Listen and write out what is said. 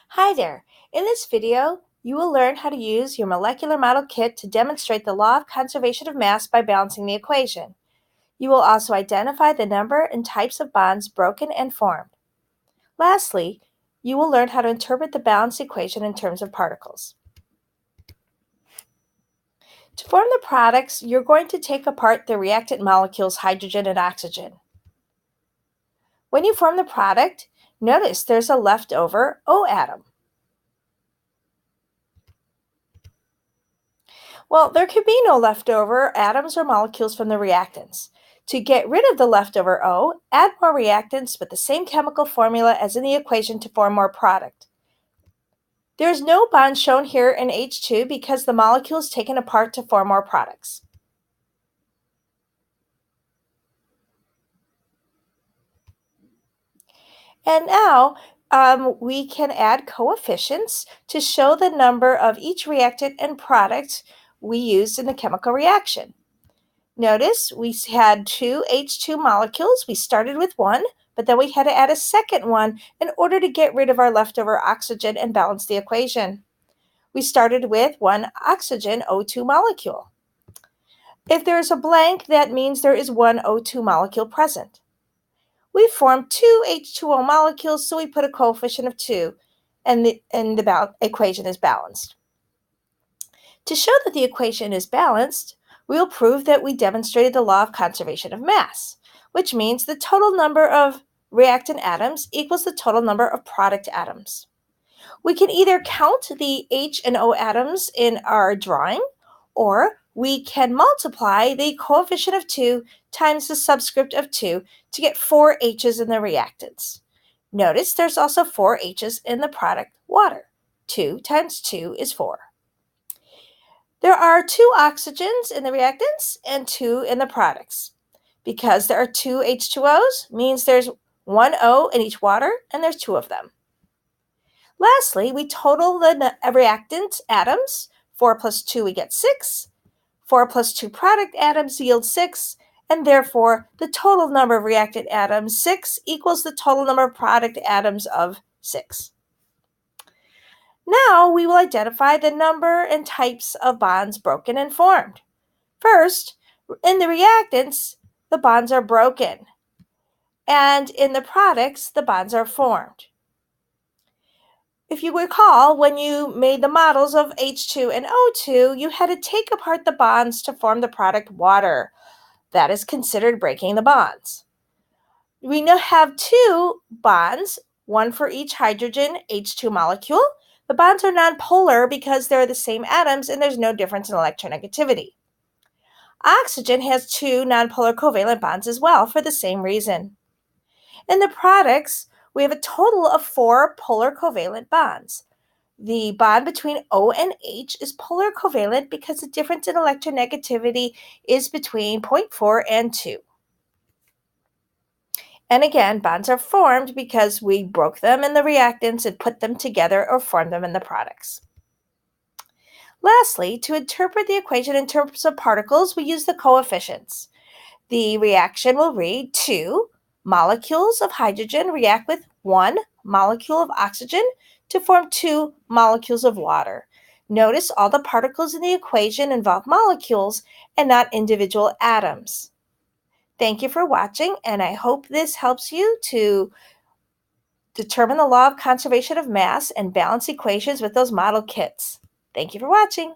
Hi there! In this video, you will learn how to use your molecular model kit to demonstrate the law of conservation of mass by balancing the equation. You will also identify the number and types of bonds broken and formed. Lastly, you will learn how to interpret the balance equation in terms of particles. To form the products, you're going to take apart the reactant molecules hydrogen and oxygen. When you form the product, notice there's a leftover O atom. Well, there could be no leftover atoms or molecules from the reactants. To get rid of the leftover O, add more reactants with the same chemical formula as in the equation to form more product. There is no bond shown here in H2 because the molecule is taken apart to form more products. And now we can add coefficients to show the number of each reactant and product we used in the chemical reaction. Notice we had two H2 molecules. We started with one, but then we had to add a second one in order to get rid of our leftover oxygen and balance the equation. We started with one oxygen O2 molecule. If there is a blank, that means there is one O2 molecule present. We formed two H2O molecules, so we put a coefficient of 2, and the equation is balanced. To show that the equation is balanced, we will prove that we demonstrated the law of conservation of mass, which means the total number of reactant atoms equals the total number of product atoms. We can either count the H and O atoms in our drawing, or we can multiply the coefficient of 2 times the subscript of 2 to get 4 H's in the reactants. Notice there's also 4 H's in the product water. 2 times 2 is 4. There are 2 oxygens in the reactants and 2 in the products. Because there are 2 H2Os, means there's 1 O in each water, and there's 2 of them. Lastly, we total the reactant atoms. 4 plus 2, we get 6. 4 plus 2 product atoms yield 6, and therefore the total number of reactant atoms, 6, equals the total number of product atoms of 6. Now we will identify the number and types of bonds broken and formed. First, in the reactants, the bonds are broken, and in the products, the bonds are formed. If you recall, when you made the models of H2 and O2, you had to take apart the bonds to form the product water. That is considered breaking the bonds. We now have 2 bonds, one for each hydrogen H2 molecule. The bonds are nonpolar because they're the same atoms and there's no difference in electronegativity. Oxygen has 2 nonpolar covalent bonds as well for the same reason. In the products, we have a total of 4 polar covalent bonds. The bond between O and H is polar covalent because the difference in electronegativity is between 0.4 and 2. And again, bonds are formed because we broke them in the reactants and put them together or formed them in the products. Lastly, to interpret the equation in terms of particles, we use the coefficients. The reaction will read 2 molecules of hydrogen react with 1 molecule of oxygen to form 2 molecules of water. Notice all the particles in the equation involve molecules and not individual atoms. Thank you for watching, and I hope this helps you to determine the law of conservation of mass and balance equations with those model kits. Thank you for watching.